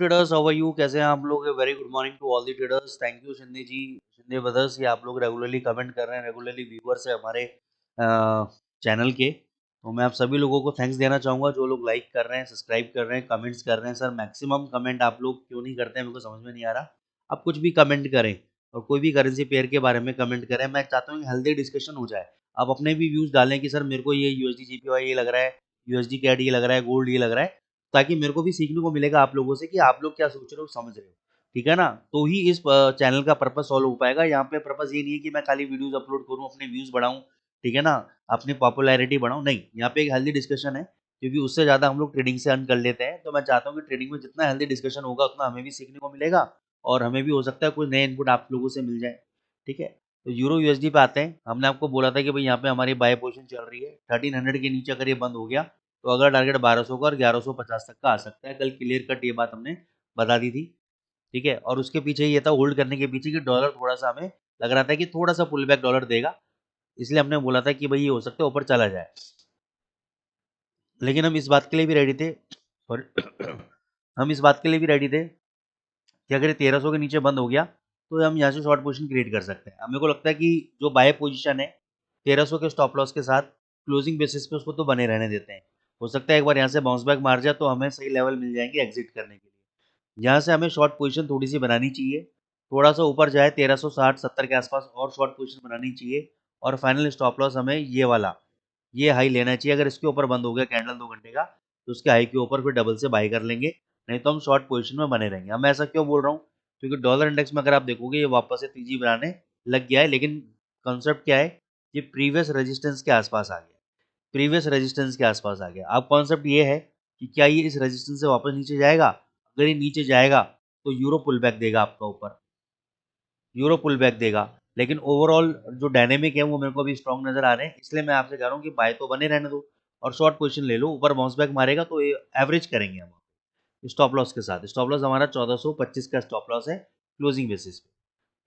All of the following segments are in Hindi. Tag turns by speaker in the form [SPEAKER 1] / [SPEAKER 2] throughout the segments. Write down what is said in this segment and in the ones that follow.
[SPEAKER 1] Traders, how are you? कैसे हैं आप लोग? Very good morning to all the traders. Thank you Shinde ji, Shinde brothers, ये आप लोग रेगुलरली कमेंट कर रहे हैं, रेगुलरली व्यूवर्स है हमारे चैनल के। तो मैं आप सभी लोगों को थैंक्स देना चाहूँगा जो लोग लाइक कर रहे हैं, सब्सक्राइब कर रहे हैं, कमेंट्स कर रहे हैं। सर मैक्सिमम कमेंट आप लोग क्यों नहीं करते हैं, मेरे को समझ में नहीं आ रहा। आप कुछ भी कमेंट करें और कोई भी करेंसी पेयर के बारे में कमेंट करें, मैं चाहता हूँ कि हेल्दी डिस्कशन हो जाए। आप अपने भी व्यूज़ डालें कि सर मेरे को ये यूएसडी जीपीवाई ये लग रहा है, यूएसडी कैड ये लग रहा है, गोल्ड ये लग रहा है, ताकि मेरे को भी सीखने को मिलेगा आप लोगों से कि आप लोग क्या सोच रहे हो, समझ रहे हो। ठीक है ना? तो ही इस चैनल का पर्पस सॉल्व हो पाएगा। यहाँ पे पर्पस ये नहीं है कि मैं खाली वीडियोस अपलोड करूँ, अपने व्यूज बढ़ाऊँ, ठीक है ना, अपनी पॉपुलैरिटी बढ़ाऊँ, नहीं। यहाँ पे एक हेल्दी डिस्कशन है, क्योंकि उससे ज़्यादा हम लोग ट्रेडिंग से अर्न कर लेते हैं। तो मैं चाहता हूँ कि ट्रेडिंग में जितना हेल्दी डिस्कशन होगा उतना हमें भी सीखने को मिलेगा, और हमें भी हो सकता है कुछ नए इनपुट आप लोगों से मिल जाए। ठीक है, तो यूरो यूएसडी पे आते हैं। हमने आपको बोला था कि भाई यहाँ पे हमारी बाय पोजीशन चल रही है 1300 के नीचे। अगर ये बंद हो गया तो अगला टारगेट 1200 का और 1150 तक का आ सकता है। कल क्लियर कट ये बात हमने बता दी थी। ठीक है, और उसके पीछे ये था, होल्ड करने के पीछे, कि डॉलर थोड़ा सा हमें लग रहा था कि थोड़ा सा पुल बैक डॉलर देगा, इसलिए हमने बोला था कि भाई ये हो सकता है ऊपर चला जाए। लेकिन हम इस बात के लिए भी रेडी थे, सॉरी हम इस बात के लिए भी रेडी थे कि अगर ये 1300 के नीचे बंद हो गया तो हम यहाँ से शॉर्ट पोजीशन क्रिएट कर सकते हैं। अब मेरे को लगता है कि जो बाय पोजीशन है 1300 के स्टॉप लॉस के साथ क्लोजिंग बेसिस पे उसको तो बने रहने देते हैं। हो सकता है एक बार यहाँ से बाउंस बैक मार जाए तो हमें सही लेवल मिल जाएंगे एग्जिट करने के लिए। यहाँ से हमें शॉर्ट पोजीशन थोड़ी सी बनानी चाहिए, थोड़ा सा ऊपर जाए 1360-70 के आसपास और शॉर्ट पोजीशन बनानी चाहिए। और फाइनल स्टॉप लॉस हमें ये वाला, ये हाई लेना चाहिए। अगर इसके ऊपर बंद हो गया कैंडल 2 घंटे का तो उसके हाई के ऊपर फिर डबल से बाई कर लेंगे, नहीं तो हम शॉर्ट पोजीशन में बने रहेंगे। अब मैं ऐसा क्यों बोल रहा हूँ, क्योंकि डॉलर इंडेक्स में अगर आप देखोगे ये वापस से तेजी बनाने लग गया है, लेकिन कॉन्सेप्ट क्या है, ये प्रीवियस रेजिस्टेंस के आसपास आ गया, प्रीवियस रेजिस्टेंस के आसपास आ गया। अब कॉन्सेप्ट ये है कि क्या ये इस रेजिस्टेंस से वापस नीचे जाएगा। अगर ये नीचे जाएगा तो यूरो पुल बैक देगा आपका ऊपर, यूरो पुल बैक देगा। लेकिन ओवरऑल जो डायनेमिक है वो मेरे को अभी स्ट्रॉन्ग नजर आ रहे हैं, इसलिए मैं आपसे कह रहा हूँ कि बाय तो बने रहने दो और शॉर्ट पोजीशन ले लो। ऊपर बाउंस बैक मारेगा तो एवरेज करेंगे हम स्टॉप लॉस के साथ। स्टॉप लॉस हमारा 1425 का स्टॉप लॉस है क्लोजिंग बेसिस पे।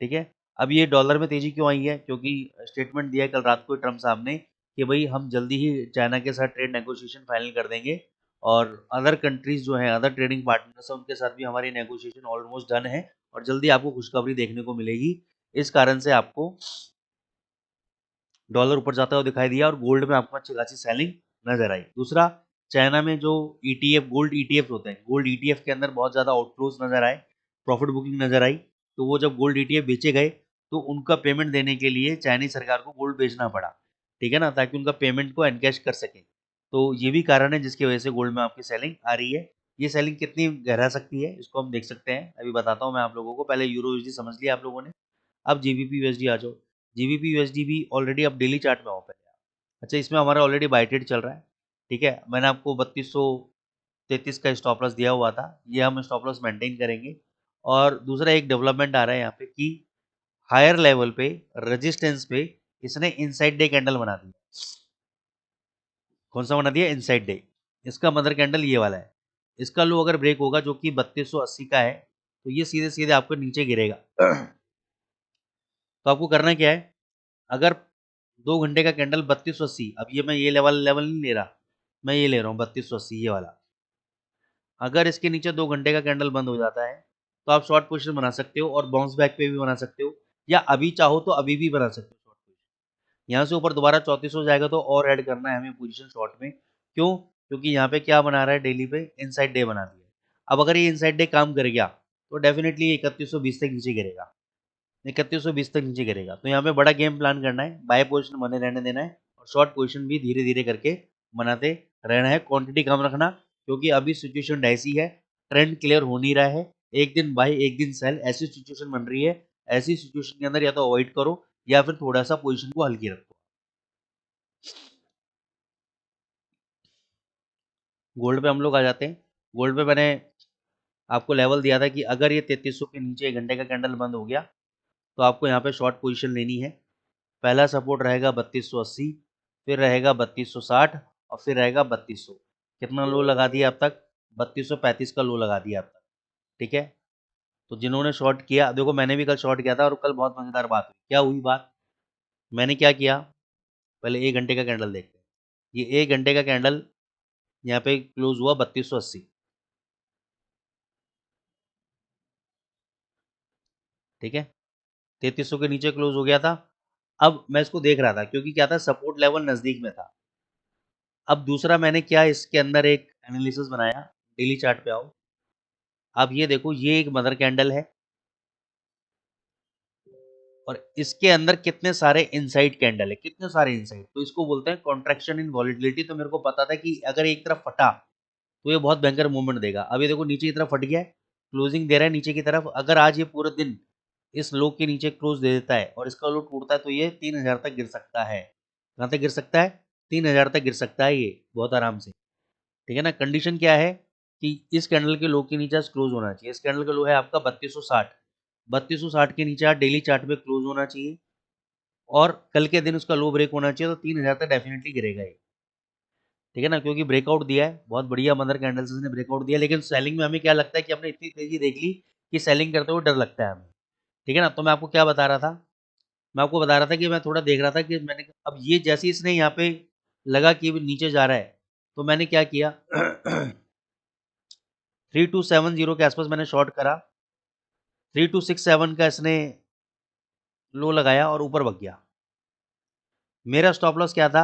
[SPEAKER 1] ठीक है, अब ये डॉलर में तेजी क्यों आई है, क्योंकि स्टेटमेंट दिया है कल रात को ट्रम्प साहब ने कि भाई हम जल्दी ही चाइना के साथ ट्रेड नेगोशिएशन फाइनल कर देंगे, और अदर कंट्रीज जो हैं, अदर ट्रेडिंग पार्टनर्स हैं, उनके साथ भी हमारी नेगोशिएशन ऑलमोस्ट डन है, और जल्दी आपको खुशखबरी देखने को मिलेगी। इस कारण से आपको डॉलर ऊपर जाता हुआ दिखाई दिया और गोल्ड में आपको अच्छी खासी सेलिंग नजर आई। दूसरा, चाइना में जो ईटीएफ, गोल्ड ईटीएफ होते हैं, गोल्ड ईटीएफ के अंदर बहुत ज़्यादा आउटफ्लोज नजर आए, प्रॉफिट बुकिंग नजर आई। तो वो जब गोल्ड ईटीएफ बेचे गए तो उनका पेमेंट देने के लिए चाइनीज सरकार को गोल्ड बेचना पड़ा, ठीक है ना, ताकि उनका पेमेंट को एनकैश कर सके। तो ये भी कारण है जिसकी वजह से गोल्ड में आपकी सेलिंग आ रही है। ये सेलिंग कितनी गहरा सकती है इसको हम देख सकते हैं, अभी बताता हूँ मैं आप लोगों को। पहले यूरो यूएसडी समझ लिया आप लोगों ने, अब जीबीपी यूएसडी आ जाओ। जीबीपी यूएसडी भी ऑलरेडी अब डेली चार्ट में ओपन है। अच्छा, इसमें हमारा ऑलरेडी बाय ट्रेड चल रहा है। ठीक है, मैंने आपको 3233 का स्टॉप लॉस दिया हुआ था, ये हम स्टॉप लॉस मेंटेन करेंगे। और दूसरा एक डेवलपमेंट आ रहा है यहाँ पे कि हायर लेवल पे रेजिस्टेंस पे इसने इनसाइड डे कैंडल बना दिया। कौन सा बना दिया? Inside day. इसका मदर कैंडल ये वाला है। इसका लो अगर ब्रेक होगा जो कि 3280 का है, तो ये सीधे सीधे आपको नीचे गिरेगा। तो आपको करना क्या है, अगर 2 घंटे का कैंडल 3280, अब ये मैं ये लेवल लेवल नहीं ले रहा, मैं ये ले रहा हूँ 3280 ये वाला। अगर इसके नीचे 2 घंटे का कैंडल बंद हो जाता है तो आप शॉर्ट पोजीशन बना सकते हो, और बाउंस बैक पे भी बना सकते हो, या अभी चाहो तो अभी भी बना सकते हो शॉर्ट पोजीशन। यहाँ से ऊपर दोबारा 34 हो जाएगा तो और ऐड करना है हमें पोजीशन शॉर्ट में। क्यों? क्योंकि यहाँ पे क्या बना रहा है, डेली पे इनसाइड डे बना दिया है। अब अगर ये इनसाइड डे काम कर गया तो डेफिनेटली 3120 तक नीचे गिरेगा, 3120 तक नीचे गिरेगा। तो यहाँ पे बड़ा गेम प्लान करना है, बाय पोजीशन बने रहने देना है, और शॉर्ट पोजीशन भी धीरे धीरे करके बनाते रहना है। क्वांटिटी कम रखना, क्योंकि अभी सिचुएशन ऐसी है, ट्रेंड क्लियर हो नहीं रहा है, एक दिन बाय एक दिन सेल ऐसी सिचुएशन बन रही है। ऐसी सिचुएशन के अंदर या तो अवॉइड करो या फिर थोड़ा सा पोजीशन को हल्की रखो। गोल्ड पे हम लोग आ जाते हैं। गोल्ड पे मैंने आपको लेवल दिया था कि अगर ये 3300 के नीचे 1 घंटे का कैंडल बंद हो गया तो आपको यहाँ पे शॉर्ट पोजीशन लेनी है। पहला सपोर्ट रहेगा 3280, फिर रहेगा 3260, और फिर रहेगा 3200। कितना लो लगा दिया अब तक? 3235 का लो लगा दिया अब तक। ठीक है, तो जिन्होंने शॉर्ट किया, देखो मैंने भी कल शॉर्ट किया था और कल बहुत मज़ेदार बात हुई। क्या हुई बात? मैंने क्या किया, पहले 1 घंटे का कैंडल देखते हैं। ये 1 घंटे का कैंडल यहाँ पे क्लोज हुआ 3280। ठीक है, 3300 के नीचे क्लोज हो गया था। अब मैं इसको देख रहा था क्योंकि क्या था, सपोर्ट लेवल नज़दीक में था। अब दूसरा मैंने क्या इसके अंदर एक एनालिसिस बनाया, डेली चार्ट पे आओ। अब ये देखो, ये एक मदर कैंडल है और इसके अंदर कितने सारे इनसाइड कैंडल है, कितने सारे इनसाइड, तो इसको बोलते हैं कॉन्ट्रैक्शन इन वॉलिटिलिटी। तो मेरे को पता था कि अगर एक तरफ फटा तो ये बहुत भयंकर मूवमेंट देगा। अब ये देखो नीचे की तरफ फट गया है, क्लोजिंग दे रहा है नीचे की तरफ। अगर आज ये पूरे दिन इस लो के नीचे क्लोज दे देता है और इसका लो टूटता है तो ये 3000 तक गिर सकता है। कहाँ तक गिर सकता है? 3000 तक गिर सकता है ये, बहुत आराम से। ठीक है ना। कंडीशन क्या है कि इस कैंडल के लो के नीचे क्लोज होना चाहिए। इस कैंडल का लो है आपका 3260, 3260 के नीचे डेली चार्ट पे क्लोज होना चाहिए और कल के दिन उसका लो ब्रेक होना चाहिए, तो 3000 तक डेफिनेटली गिरेगा ये। ठीक है ना, क्योंकि ब्रेकआउट दिया है, बहुत बढ़िया मदर कैंडल्स ने ब्रेकआउट दिया। लेकिन सेलिंग में हमें क्या लगता है कि हमने इतनी तेजी देख ली कि सेलिंग करते हुए डर लगता है हमें। ठीक है ना। तो मैं आपको क्या बता रहा था, मैं आपको बता रहा था कि मैं थोड़ा देख रहा था कि मैंने, अब ये जैसे इसने यहाँ पे लगा कि नीचे जा रहा है, तो मैंने क्या किया 3270 के आसपास मैंने शॉर्ट करा, 3267 का इसने लो लगाया और ऊपर भग गया। मेरा स्टॉप लॉस क्या था,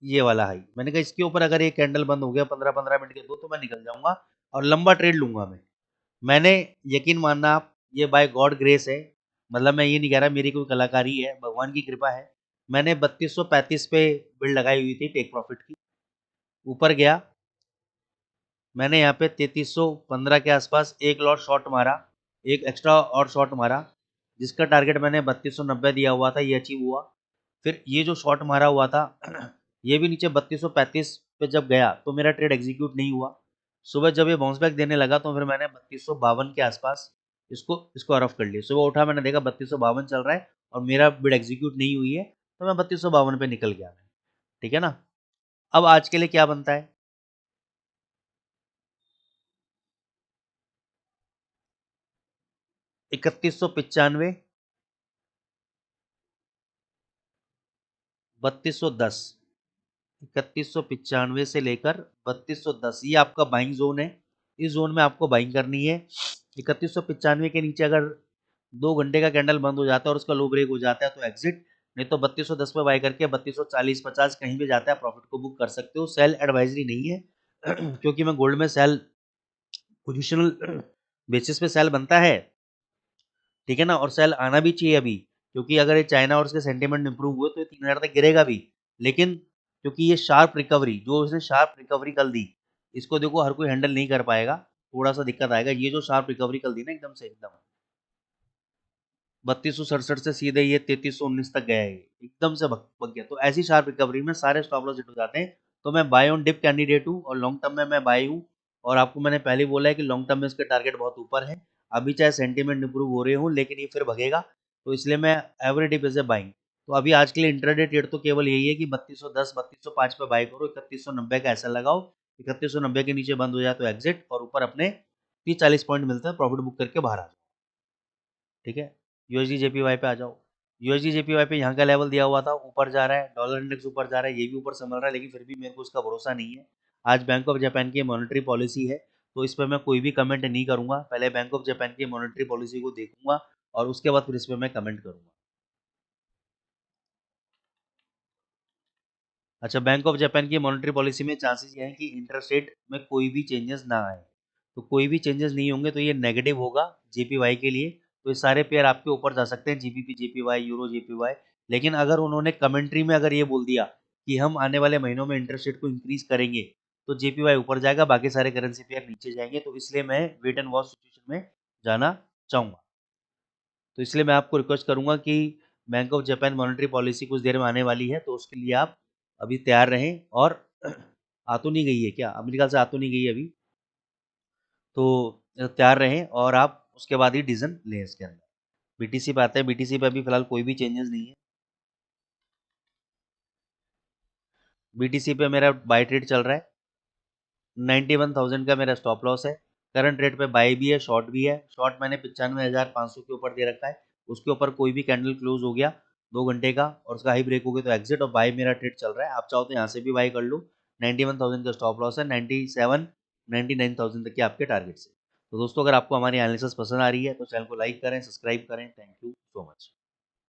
[SPEAKER 1] ये वाला हाई। मैंने कहा इसके ऊपर अगर ये कैंडल बंद हो गया 15-15 मिनट के दो, तो मैं निकल जाऊंगा और लंबा ट्रेड लूंगा मैं। मैंने, यकीन मानना आप, ये बाय गॉड ग्रेस है, मतलब मैं ये नहीं कह रहा मेरी कोई कलाकारी है, भगवान की कृपा है। मैंने 3235 पे बिल्ड लगाई हुई थी टेक प्रॉफिट की, ऊपर गया, मैंने यहाँ पे 3315 के आसपास एक लॉट शॉट मारा, एक एक्स्ट्रा और शॉट मारा, जिसका टारगेट मैंने 3290 दिया हुआ था, ये अचीव हुआ। फिर ये जो शॉट मारा हुआ था ये भी नीचे 3235 पे जब गया तो मेरा ट्रेड एग्जीक्यूट नहीं हुआ। सुबह जब ये बाउंस बैक देने लगा तो फिर मैंने 3252 के आसपास इसको इसको रफ कर लिया। सुबह उठा, मैंने देखा 3252 चल रहा है और मेरा बिड एग्जीक्यूट नहीं हुई है, तो मैं 3252 पे निकल गया। ठीक है ना। अब आज के लिए क्या बनता है, 3195, 3210, 3195 से लेकर 3210, ये आपका बाइंग जोन है। इस जोन में आपको बाइंग करनी है। 3195 के नीचे अगर 2 घंटे का कैंडल बंद हो जाता है और उसका लो ब्रेक हो जाता है तो एग्जिट, नहीं तो 3210 पे बाई करके 3240-50 कहीं भी जाता है प्रॉफिट को बुक कर सकते हो। सेल एडवाइजरी नहीं है क्योंकि मैं गोल्ड में सेल पोजिशनल बेसिस पे सेल बनता है। ठीक है ना, और सेल आना भी चाहिए अभी, क्योंकि अगर ये चाइना और उसके सेंटीमेंट इंप्रूव हुए तो ये 3000 तक गिरेगा भी। लेकिन क्योंकि ये शार्प रिकवरी, जो इसने शार्प रिकवरी कल दी, इसको देखो हर कोई हैंडल नहीं कर पाएगा, थोड़ा सा दिक्कत आएगा। ये जो शार्प रिकवरी कल दी ना, एकदम से एकदम 3267 से सीधे ये 3319 तक गया है, एकदम से भग गया। तो ऐसी शार्प रिकवरी में सारे स्टॉप लॉस हिट हो जाते हैं। तो मैं बाय ऑन डिप कैंडिडेट हूँ और लॉन्ग टर्म में मैं बाय हूँ। और आपको मैंने पहले ही बोला है कि लॉन्ग टर्म में इसके टारगेट बहुत ऊपर है। अभी चाहे सेंटीमेंट इंप्रूव हो रहे हो लेकिन ये फिर भगेगा, तो इसलिए मैं every dip is a buying. तो अभी आज के लिए इंट्राडे ट्रेड तो केवल यही है कि 3210 3205 पे बाय करो, 3190 का ऐसा लगाओ, 3190 के नीचे बंद हो जाए तो एग्जिट, और ऊपर अपने 30-40 पॉइंट मिलते हैं प्रॉफिट बुक करके बाहर आ जाओ। ठीक है। यूएसडी जेपीवाई पे आ जाओ। यूएसडी जेपीवाई पे यहाँ का लेवल दिया हुआ था, ऊपर जा रहा है, डॉलर इंडेक्स ऊपर जा रहा है, ये भी ऊपर संभल रहा है, लेकिन फिर भी मेरे को उसका भरोसा नहीं है। आज बैंक ऑफ जापान की मॉनेटरी पॉलिसी है, तो इस पर मैं कोई भी कमेंट नहीं करूंगा। पहले बैंक ऑफ जापान की मॉनेटरी पॉलिसी को देखूंगा और उसके बाद फिर इस पर मैं कमेंट करूंगा। अच्छा, बैंक ऑफ जापान की मॉनेटरी पॉलिसी में चांसेस ये हैं कि इंटरेस्ट रेट में कोई भी चेंजेस ना आए। तो कोई भी चेंजेस नहीं होंगे तो ये नेगेटिव होगा जेपीवाई के लिए। तो ये सारे पेयर आपके ऊपर जा सकते हैं, जीबीपी जेपीवाई, यूरो जेपीवाई। लेकिन अगर उन्होंने कमेंट्री में अगर ये बोल दिया कि हम आने वाले महीनों में इंटरेस्ट रेट को इंक्रीज करेंगे, तो जेपीवाई ऊपर जाएगा, बाकी सारे करेंसी पेयर नीचे जाएंगे। तो इसलिए मैं वेट एंड वॉच सिचुएशन में जाना चाहूँगा। तो इसलिए मैं आपको रिक्वेस्ट करूंगा कि bank of Japan monetary policy कुछ देर में आने वाली है, तो उसके लिए आप अभी तैयार रहें। और आ तो नहीं गई है क्या, मेरे ख्याल से आ तो नहीं गई है अभी, तो तैयार रहें और आप उसके बाद ही डिसीजन लें इसके अंदर। बीटीसी पे आते हैं। बीटीसी पे अभी फिलहाल कोई भी चेंजेस नहीं है। बीटीसी पे मेरा बाय ट्रेड चल रहा है, 91,000 का मेरा स्टॉप लॉस है। करंट रेट पे बाय भी है, शॉर्ट भी है। शॉर्ट मैंने 95,500 के ऊपर दे रखा है, उसके ऊपर कोई भी कैंडल क्लोज हो गया 2 घंटे का और उसका हाई ब्रेक हो गया तो एग्जिट, और बाय मेरा ट्रेड चल रहा है। आप चाहो तो यहाँ से भी बाय कर लो। 91,000 का स्टॉप लॉस है, 97 99,000 तक के आपके टारगेट से। तो दोस्तों अगर आपको हमारी एनालिसिस पसंद आ रही है तो चैनल को लाइक करें, सब्सक्राइब करें। Thank you so much.